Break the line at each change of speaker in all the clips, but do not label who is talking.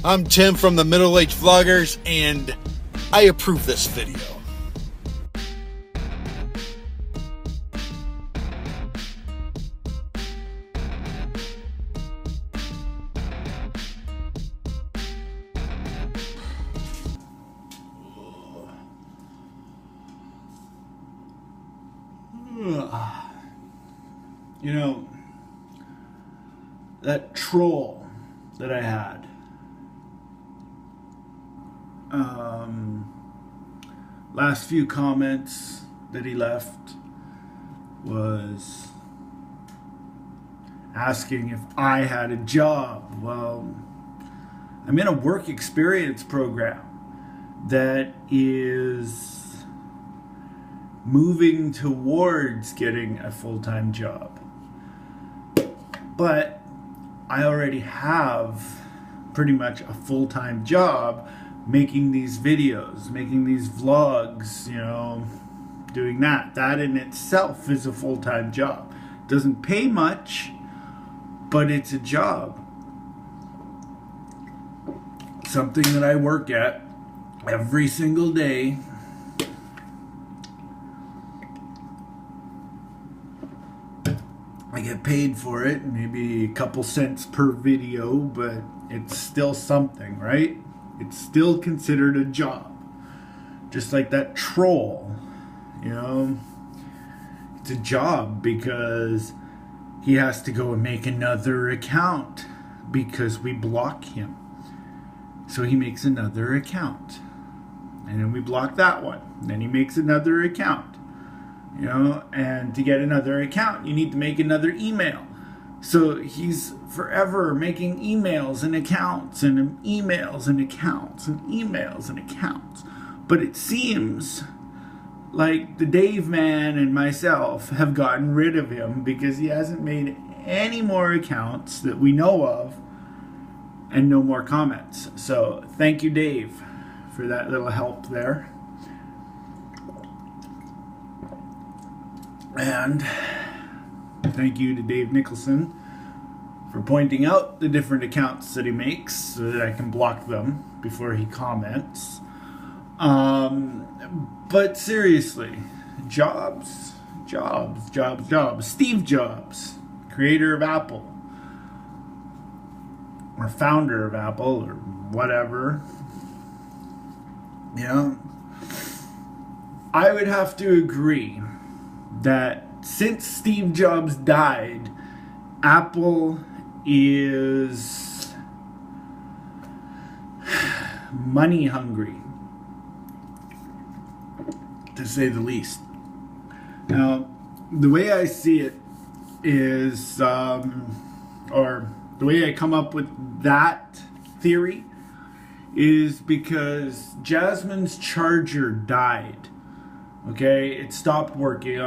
I'm Tim from the Middle Age Vloggers, and I approve this video.
You know, that troll that I had, last few comments that he left was asking if I had a job. Well, I'm in a work experience program that is moving towards getting a full-time job. But I already have pretty much a full-time job making these videos, making these vlogs, you know, doing that. That in itself is a full-time job. Doesn't pay much, but it's a job. Something that I work at every single day. I get paid for it, maybe a couple cents per video, but it's still something, right? It's still considered a job. Just like that troll, you know? It's a job because he has to go and make another account because we block him. So he makes another account. And then we block that one. Then he makes another account. You know, and to get another account, you need to make another email. So he's forever making emails and accounts and emails and accounts and emails and accounts. But it seems like the Dave man and myself have gotten rid of him because he hasn't made any more accounts that we know of and no more comments. So thank you, Dave, for that little help there. And thank you to Dave Nicholson for pointing out the different accounts that he makes so that I can block them before he comments. But seriously, Jobs. Steve Jobs, creator of Apple, or founder of Apple, or whatever. You know, I would have to agree that since Steve Jobs died, Apple is money hungry, to say the least. Now, the way I see it is, or the way I come up with that theory is because Jasmine's charger died. Okay, it stopped working.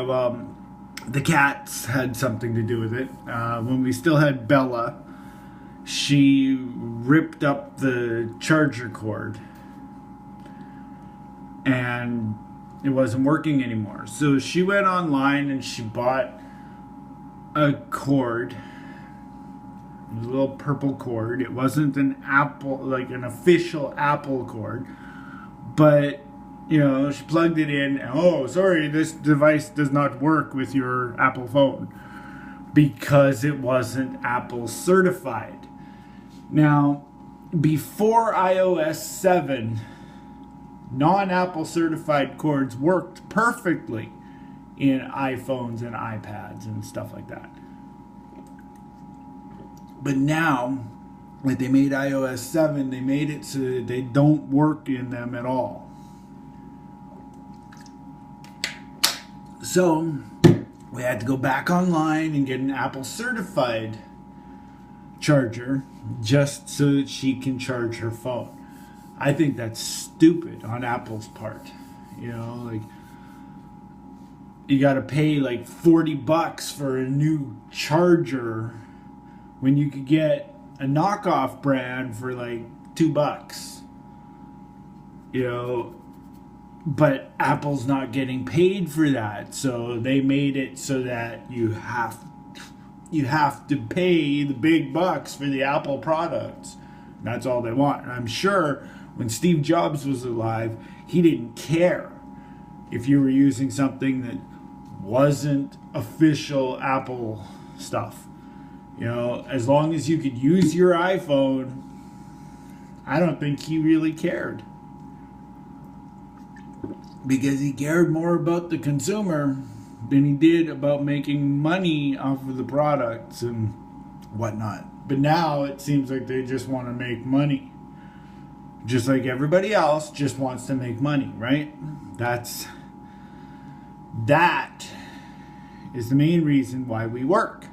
The cats had something to do with it. When we still had Bella, she ripped up the charger cord and it wasn't working anymore. So she went online and she bought a cord. It was a little purple cord. It wasn't an Apple, like an official Apple cord, but you know, she plugged it in. Oh, sorry, this device does not work with your Apple phone because it wasn't Apple certified. Now, before iOS 7, non-Apple certified cords worked perfectly in iPhones and iPads and stuff like that. But now, like they made iOS 7, they made it so that they don't work in them at all. So we had to go back online and get an Apple certified charger just so that she can charge her phone. I think that's stupid on Apple's part. You know, like you got to pay like $40 for a new charger when you could get a knockoff brand for like $2. You know, but Apple's not getting paid for that, so they made it so that you have to pay the big bucks for the Apple products. That's all they want. And I'm sure when Steve Jobs was alive, he didn't care if you were using something that wasn't official Apple stuff. You know, as long as you could use your iPhone, I don't think he really cared. Because he cared more about the consumer than he did about making money off of the products and whatnot. But now it seems like they just want to make money. Just like everybody else just wants to make money, right? That is the main reason why we work.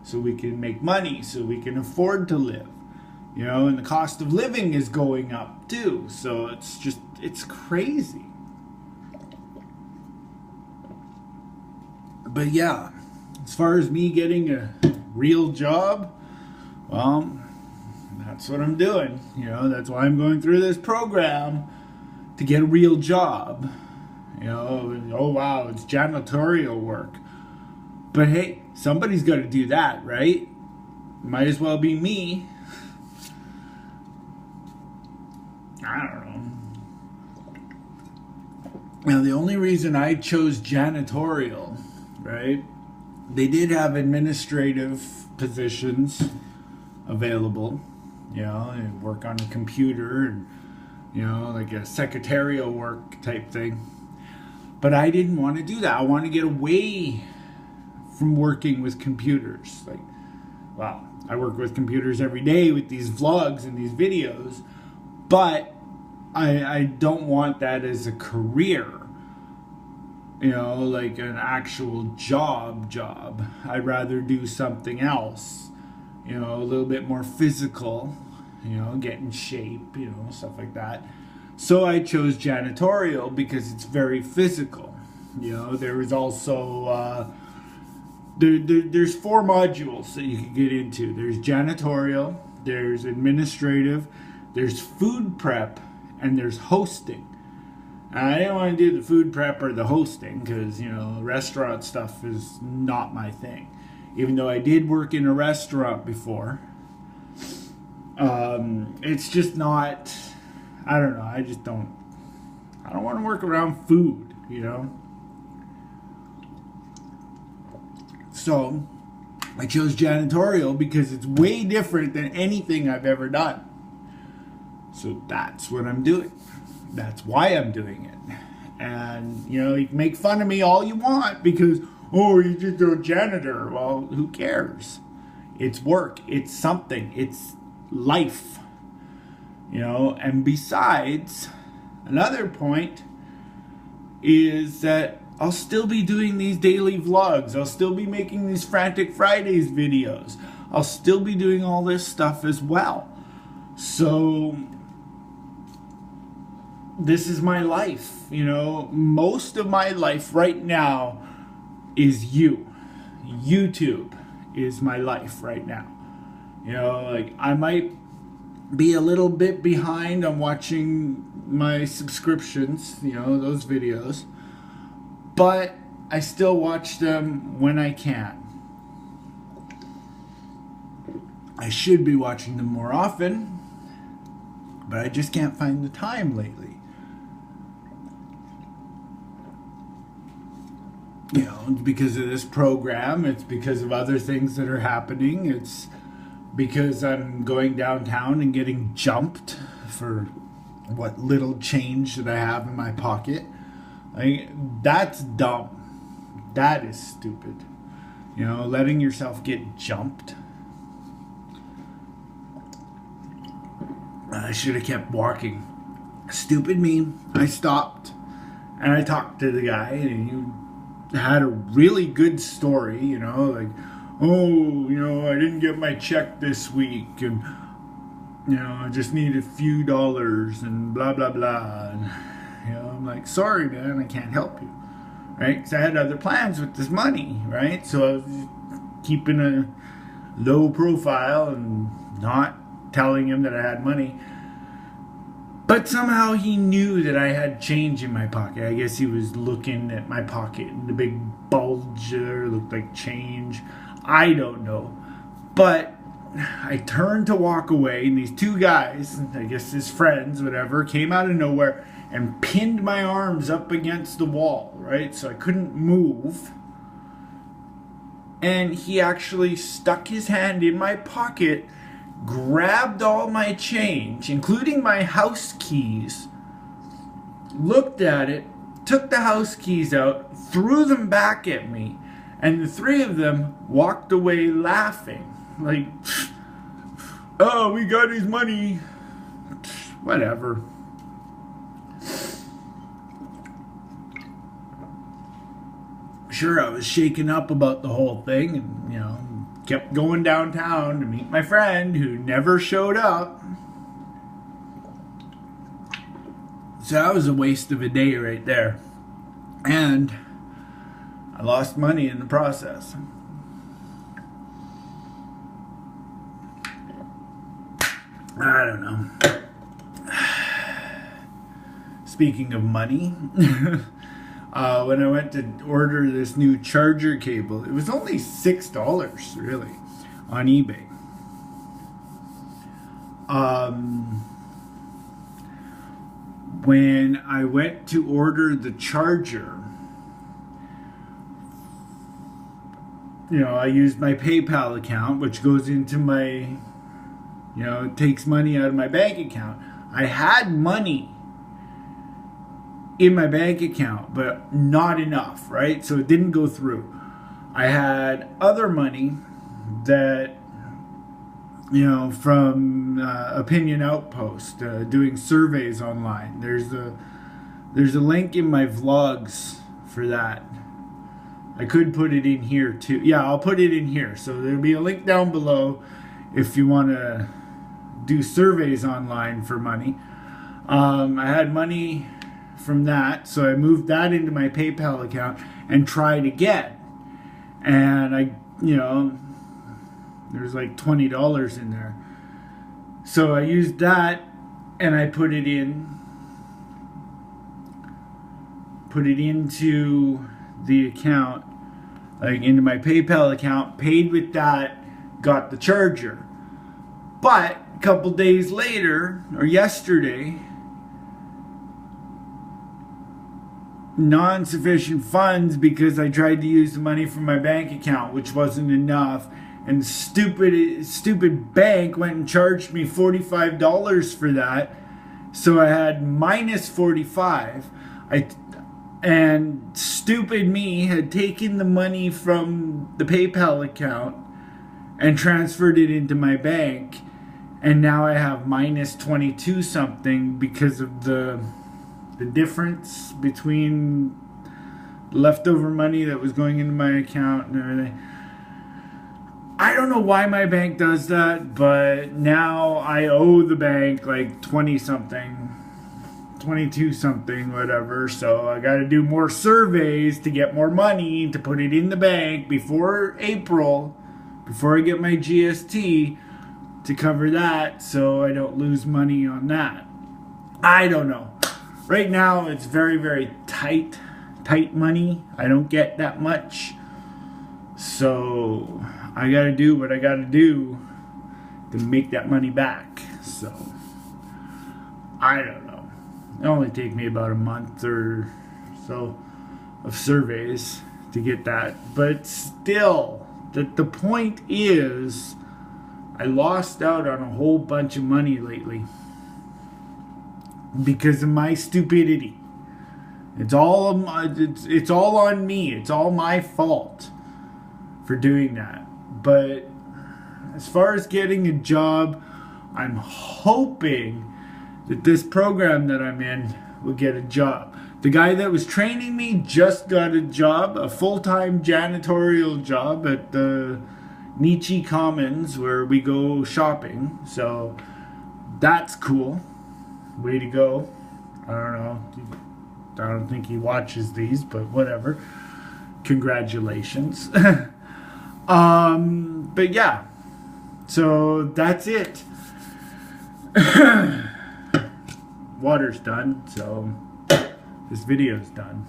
So we can make money, so we can afford to live. You know, and the cost of living is going up too. So it's crazy. But yeah, as far as me getting a real job, well, that's what I'm doing. You know, that's why I'm going through this program, to get a real job. You know, oh wow, it's janitorial work. But hey, somebody's got to do that, right? Might as well be me. I don't know. Now, the only reason I chose janitorial, right? They did have administrative positions available, you know, and work on a computer and, you know, like a secretarial work type thing. But I didn't want to do that. I want to get away from working with computers. Like, wow, I work with computers every day with these vlogs and these videos, but I don't want that as a career. You know, like an actual job. I'd rather do something else, you know, a little bit more physical, you know, get in shape, you know, stuff like that. So I chose janitorial because it's very physical. You know, there was also, there's 4 modules that you can get into. There's janitorial, there's administrative, there's food prep, and there's hosting. I didn't want to do the food prep or the hosting because, you know, restaurant stuff is not my thing. Even though I did work in a restaurant before. It's just not, I don't know, I don't want to work around food, you know. So I chose janitorial because it's way different than anything I've ever done. So that's what I'm doing. That's why I'm doing it. And, you know, you can make fun of me all you want because, oh, you're just a janitor. Well, who cares? It's work. It's something. It's life. You know, and besides, another point is that I'll still be doing these daily vlogs. I'll still be making these Frantic Fridays videos. I'll still be doing all this stuff as well. So this is my life, you know. Most of my life right now is YouTube is my life right now. You know, like I might be a little bit behind on watching my subscriptions, you know, those videos, but I still watch them when I can. I should be watching them more often, but I just can't find the time lately. You know, it's because of this program, it's because of other things that are happening, it's because I'm going downtown and getting jumped for what little change that I have in my pocket. That's dumb. That is stupid. You know, letting yourself get jumped. I should have kept walking. Stupid me. I stopped and I talked to the guy and he had a really good story, you know, like, oh, you know, I didn't get my check this week and, you know, I just need a few dollars and blah, blah, blah. And, you know, I'm like, sorry, man, I can't help you, right? Because I had other plans with this money, right? So I was keeping a low profile and not telling him that I had money. But somehow he knew that I had change in my pocket. I guess he was looking at my pocket and the big bulge there looked like change. I don't know. But I turned to walk away, and these two guys, I guess his friends, whatever, came out of nowhere and pinned my arms up against the wall, right? So I couldn't move. And he actually stuck his hand in my pocket, grabbed all my change, including my house keys, looked at it, took the house keys out, threw them back at me, and the three of them walked away laughing. Like, oh, we got his money. Whatever. Sure, I was shaken up about the whole thing, and, you know, kept going downtown to meet my friend who never showed up. So that was a waste of a day right there. And I lost money in the process. I don't know. Speaking of money, when I went to order this new charger cable, it was only $6 really on eBay. When I went to order the charger, you know, I used my PayPal account, which goes into my, you know, it takes money out of my bank account. I had money in my bank account, but not enough, right? So it didn't go through. I had other money that, you know, from Opinion Outpost, doing surveys online. There's a link in my vlogs for that. I could put it in here too. Yeah, I'll put it in here. So there'll be a link down below if you want to do surveys online for money. I had money from that, so I moved that into my PayPal account and tried again. And I, you know, there's like $20 in there. So I used that and I put it into the account, like into my PayPal account, paid with that, got the charger. But a couple days later, or yesterday, non-sufficient funds because I tried to use the money from my bank account, which wasn't enough. And stupid bank went and charged me $45 for that. So I had minus $45. And stupid me had taken the money from the PayPal account and transferred it into my bank. And now I have minus 22 something because of the difference between leftover money that was going into my account and everything. I don't know why my bank does that, but now I owe the bank like 20 something, 22 something, whatever. So I got to do more surveys to get more money to put it in the bank before April, before I get my GST to cover that, so I don't lose money on that. I don't know. Right now it's very, very tight money. I don't get that much. So I gotta do what I gotta do to make that money back. So I don't know. It only take me about a month or so of surveys to get that. But still, the point is, I lost out on a whole bunch of money lately because of my stupidity. It's all on me. It's all my fault for doing that. But as far as getting a job, I'm hoping that this program that I'm in will get a job. The guy that was training me just got a job, a full-time janitorial job at the Nietzsche Commons where we go shopping. So that's cool. Way to go. I don't know. I don't think he watches these, but whatever. Congratulations. But yeah. So that's it. Water's done, so this video's done.